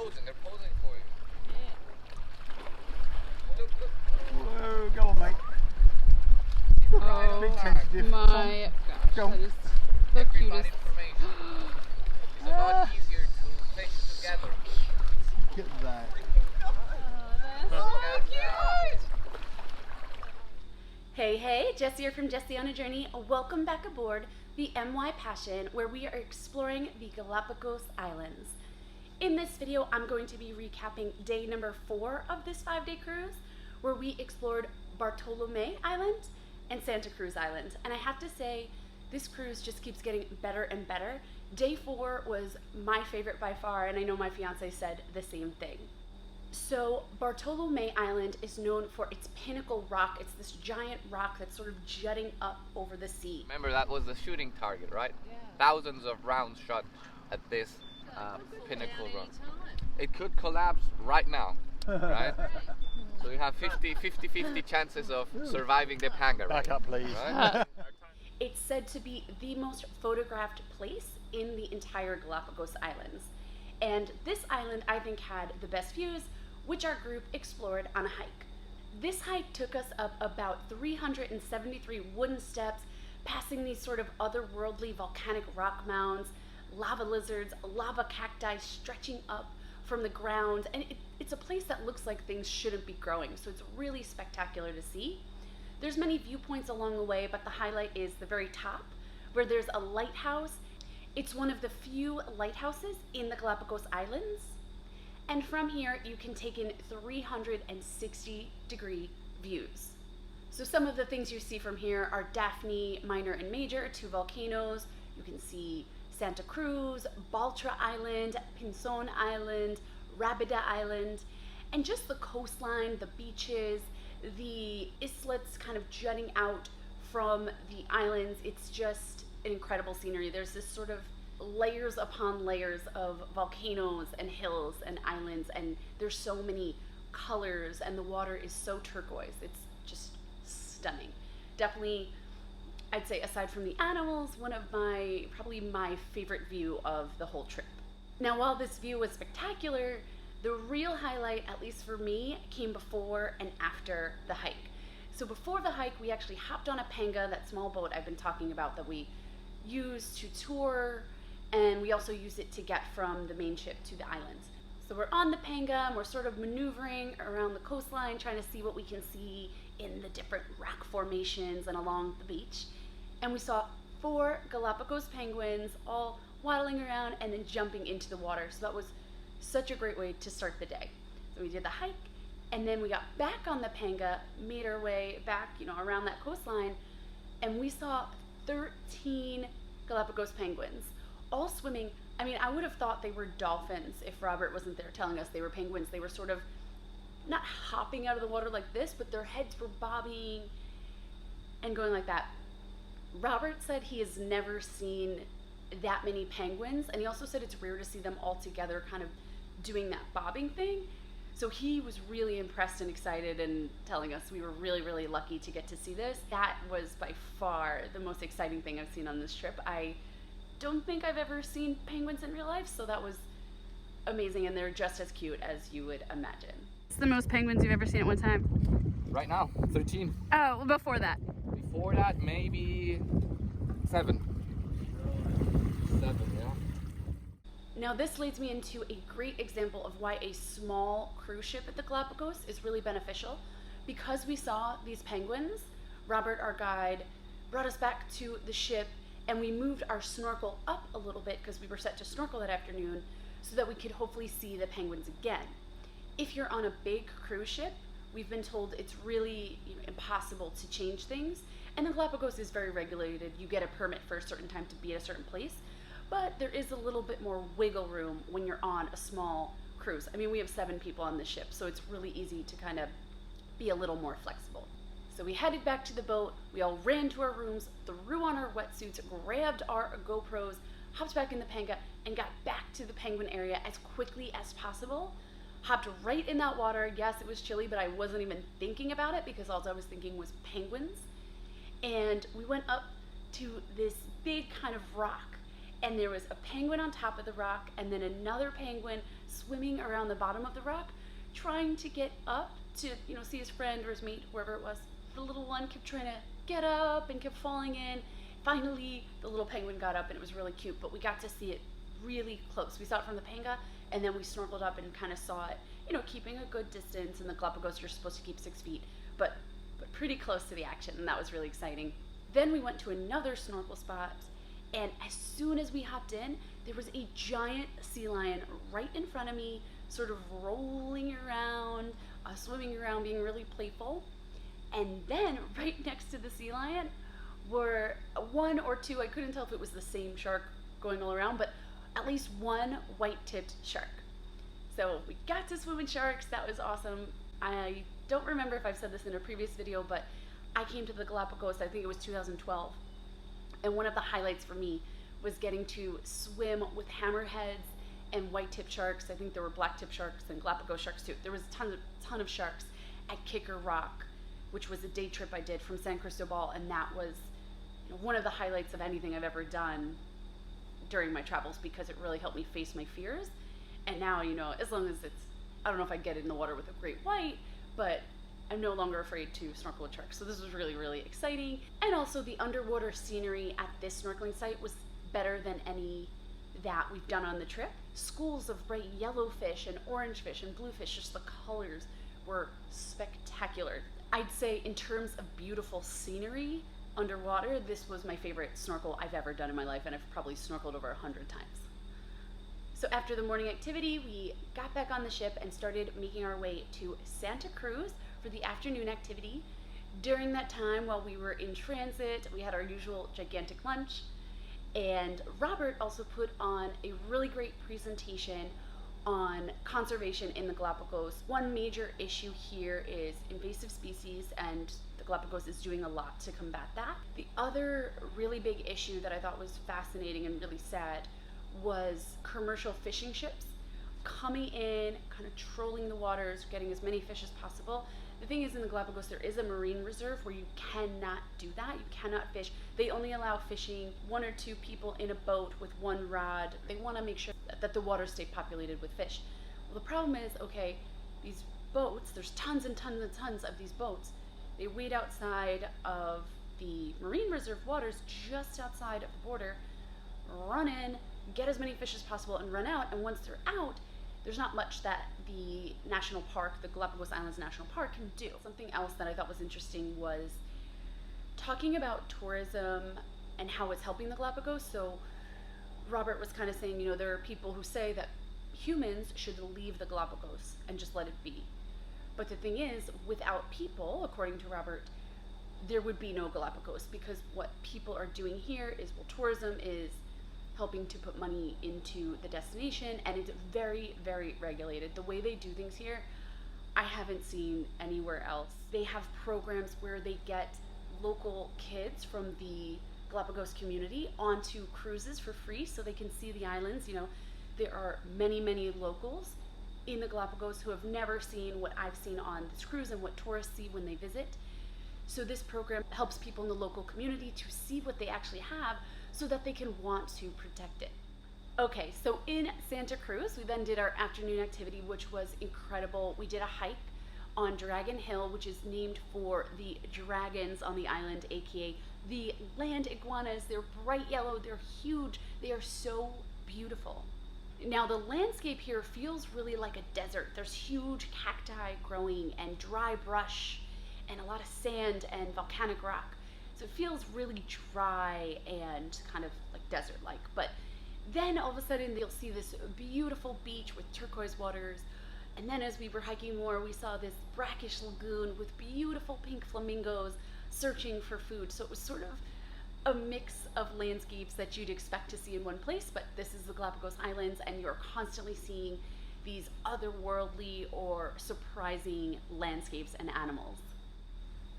posing. They're posing for you. Yeah. Look, look. Whoa, go on, mate. Oh Bit sensitive. my gosh, Go on. that is the Everybody cutest. information. It's a lot easier to fish together. Look at that. Oh, that's so cute! Hey, Jessie here from Jessie on a Journey. Welcome back aboard the MY Passion, where we are exploring the Galapagos Islands. In this video, I'm going to be recapping day number 4 of this 5-day cruise, where we explored Bartolome Island and Santa Cruz Island. And I have to say, this cruise just keeps getting better and better. Day 4 was my favorite by far, and I know my fiance said the same thing. So Bartolome Island is known for its pinnacle rock. It's this giant rock that's sort of jutting up over the sea. Remember, that was the shooting target, right? Yeah. Thousands of rounds shot at this pinnacle rock. It could collapse right now, right? So you have 50-50 chances of surviving the panga. Back up, please. Right? It's said to be the most photographed place in the entire Galapagos Islands. And this island, I think, had the best views, which our group explored on a hike. This hike took us up about 373 wooden steps, passing these sort of otherworldly volcanic rock mounds, lava lizards, lava cacti stretching up from the ground, and it's a place that looks like things shouldn't be growing, so it's really spectacular to see. There's many viewpoints along the way, but the highlight is the very top, where there's a lighthouse. It's one of the few lighthouses in the Galapagos Islands, and from here you can take in 360-degree views. So some of the things you see from here are Daphne Minor and Major, 2 volcanoes. You can see Santa Cruz, Baltra Island, Pinzon Island, Rabida Island, and just the coastline, the beaches, the islets kind of jutting out from the islands. It's just an incredible scenery. There's this sort of layers upon layers of volcanoes and hills and islands, and there's so many colors, and the water is so turquoise. It's just stunning. Definitely, I'd say, aside from the animals, probably my favorite view of the whole trip. Now, while this view was spectacular, the real highlight, at least for me, came before and after the hike. So before the hike, we actually hopped on a panga, that small boat I've been talking about that we use to tour, and we also use it to get from the main ship to the islands. So we're on the panga and we're sort of maneuvering around the coastline, trying to see what we can see in the different rock formations and along the beach. And we saw 4 Galapagos penguins all waddling around and then jumping into the water. So that was such a great way to start the day. So we did the hike, and then we got back on the panga, made our way back, around that coastline, and we saw 13 Galapagos penguins, all swimming. I mean, I would have thought they were dolphins if Robert wasn't there telling us they were penguins. They were sort of not hopping out of the water like this, but their heads were bobbing and going like that. Robert said he has never seen that many penguins, and he also said it's rare to see them all together kind of doing that bobbing thing. So he was really impressed and excited and telling us we were really, really lucky to get to see this. That was by far the most exciting thing I've seen on this trip. I don't think I've ever seen penguins in real life, so that was amazing, and they're just as cute as you would imagine. It's the most penguins you've ever seen at one time? Right now, 13. Oh, well, before that? Before that, maybe 7. 7, yeah. Now this leads me into a great example of why a small cruise ship at the Galapagos is really beneficial. Because we saw these penguins, Robert, our guide, brought us back to the ship, and we moved our snorkel up a little bit because we were set to snorkel that afternoon so that we could hopefully see the penguins again. If you're on a big cruise ship, we've been told it's really impossible to change things, and the Galapagos is very regulated. You get a permit for a certain time to be at a certain place, but there is a little bit more wiggle room when you're on a small cruise. I mean, we have 7 people on the ship, so it's really easy to kind of be a little more flexible. So we headed back to the boat, we all ran to our rooms, threw on our wetsuits, grabbed our GoPros, hopped back in the panga, and got back to the penguin area as quickly as possible. Hopped right in that water. Yes, it was chilly, but I wasn't even thinking about it because all I was thinking was penguins. And we went up to this big kind of rock, and there was a penguin on top of the rock and then another penguin swimming around the bottom of the rock trying to get up to, you know, see his friend or his mate, whoever it was. The little one kept trying to get up and kept falling in. Finally, the little penguin got up and it was really cute, but we got to see it really close. We saw it from the panga and then we snorkeled up and kind of saw it, you know, keeping a good distance. In the Galapagos, you're supposed to keep 6 feet, but pretty close to the action, and that was really exciting. Then we went to another snorkel spot, and as soon as we hopped in, there was a giant sea lion right in front of me, sort of rolling around, swimming around, being really playful. And then right next to the sea lion were 1 or 2, I couldn't tell if it was the same shark going all around, but at least 1 white-tipped shark. So we got to swim with sharks. That was awesome. I don't remember if I've said this in a previous video, but I came to the Galapagos, I think it was 2012, and one of the highlights for me was getting to swim with hammerheads and white-tipped sharks. I think there were black-tipped sharks and Galapagos sharks too. There was a ton of sharks at Kicker Rock, which was a day trip I did from San Cristobal, and that was, you know, one of the highlights of anything I've ever done during my travels, because it really helped me face my fears. And now, you know, as long as it's, I don't know if I'd get in the water with a great white, but I'm no longer afraid to snorkel with sharks. So this was really, really exciting. And also the underwater scenery at this snorkeling site was better than any that we've done on the trip. Schools of bright yellow fish and orange fish and blue fish, just the colors were spectacular. I'd say in terms of beautiful scenery underwater, this was my favorite snorkel I've ever done in my life, and I've probably snorkeled over 100 times. So after the morning activity, we got back on the ship and started making our way to Santa Cruz for the afternoon activity. During that time, while we were in transit, we had our usual gigantic lunch, and Robert also put on a really great presentation on conservation in the Galapagos. One major issue here is invasive species, and the Galapagos is doing a lot to combat that. The other really big issue that I thought was fascinating and really sad was commercial fishing ships coming in, kind of trolling the waters, getting as many fish as possible. The thing is, in the Galapagos, there is a marine reserve where you cannot do that. You cannot fish. They only allow fishing 1 or 2 people in a boat with 1 rod. They want to make sure that the waters stay populated with fish. Well, the problem is, okay, these boats, there's tons and tons and tons of these boats. They wait outside of the marine reserve waters, just outside of the border, run in, get as many fish as possible, and run out. And once they're out, there's not much that the national park, the Galapagos Islands National Park, can do. Something else that I thought was interesting was talking about tourism and how it's helping the Galapagos. So Robert was kind of saying, you know, there are people who say that humans should leave the Galapagos and just let it be. But the thing is, without people, according to Robert, there would be no Galapagos, because what people are doing here is, well, tourism is helping to put money into the destination, and it's very, very regulated. The way they do things here, I haven't seen anywhere else. They have programs where they get local kids from the Galapagos community onto cruises for free so they can see the islands. You know, there are many, many locals in the Galapagos who have never seen what I've seen on this cruise and what tourists see when they visit. So this program helps people in the local community to see what they actually have so that they can want to protect it. Okay, so in Santa Cruz, we then did our afternoon activity, which was incredible. We did a hike on Dragon Hill, which is named for the dragons on the island, aka the land iguanas. They're bright yellow, they're huge, they are so beautiful. Now the landscape here feels really like a desert. There's huge cacti growing and dry brush and a lot of sand and volcanic rock. So it feels really dry and kind of like desert-like. But then all of a sudden you'll see this beautiful beach with turquoise waters. And then as we were hiking more, we saw this brackish lagoon with beautiful pink flamingos searching for food. So it was sort of a mix of landscapes that you'd expect to see in one place, but this is the Galapagos Islands, and you're constantly seeing these otherworldly or surprising landscapes and animals.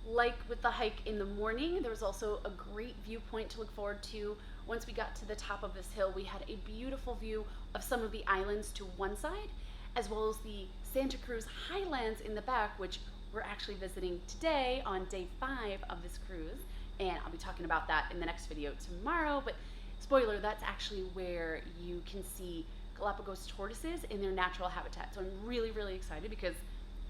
Like with the hike in the morning, there was also a great viewpoint to look forward to. Once we got to the top of this hill, we had a beautiful view of some of the islands to one side, as well as the Santa Cruz highlands in the back, which we're actually visiting today on day 5 of this cruise. And I'll be talking about that in the next video tomorrow. But Spoiler, that's actually where you can see Galapagos tortoises in their natural habitat. So I'm really, really excited because,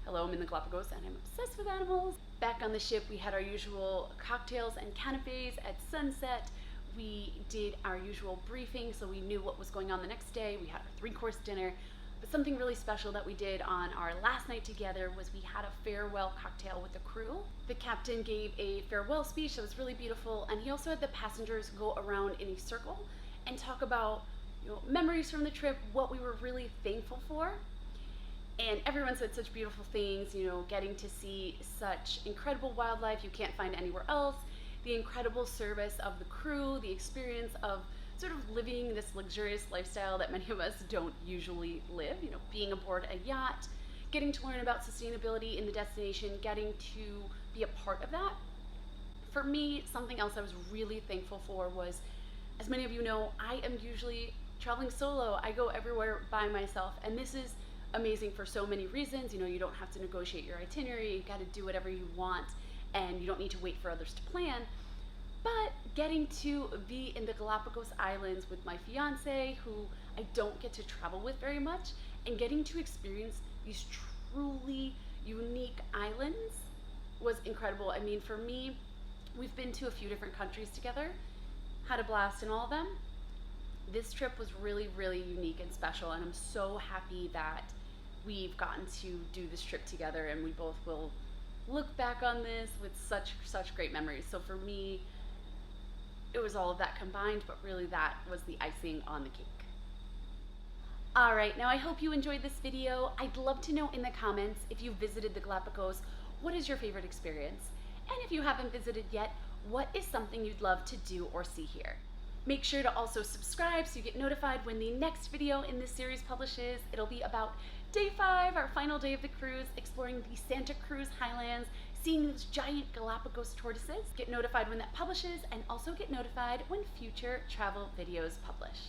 hello, I'm in the Galapagos and I'm obsessed with animals. Back on the ship, we had our usual cocktails and canapes at sunset. We did our usual briefing, so we knew what was going on the next day. We had our 3-course dinner. But something really special that we did on our last night together was we had a farewell cocktail with the crew. The captain gave a farewell speech that was really beautiful, and he also had the passengers go around in a circle and talk about, you know, memories from the trip, what we were really thankful for. And everyone said such beautiful things, you know, getting to see such incredible wildlife you can't find anywhere else, the incredible service of the crew, the experience of sort of living this luxurious lifestyle that many of us don't usually live, you know, being aboard a yacht, getting to learn about sustainability in the destination, getting to be a part of that. For me, something else I was really thankful for was, as many of you know, I am usually traveling solo. I go everywhere by myself, and this is amazing for so many reasons. You know, you don't have to negotiate your itinerary, you got to do whatever you want, and you don't need to wait for others to plan. But getting to be in the Galapagos Islands with my fiance, who I don't get to travel with very much, and getting to experience these truly unique islands was incredible. I mean, for me, we've been to a few different countries together, had a blast in all of them. This trip was really, really unique and special, and I'm so happy that we've gotten to do this trip together, and we both will look back on this with such great memories. So for me, it was all of that combined, but really that was the icing on the cake. All right, now I hope you enjoyed this video. I'd love to know in the comments, if you visited the Galapagos, what is your favorite experience? And if you haven't visited yet, what is something you'd love to do or see here? Make sure to also subscribe so you get notified when the next video in this series publishes. It'll be about day 5, our final day of the cruise, exploring the Santa Cruz highlands, seeing those giant Galapagos tortoises. Get notified when that publishes, and also get notified when future travel videos publish.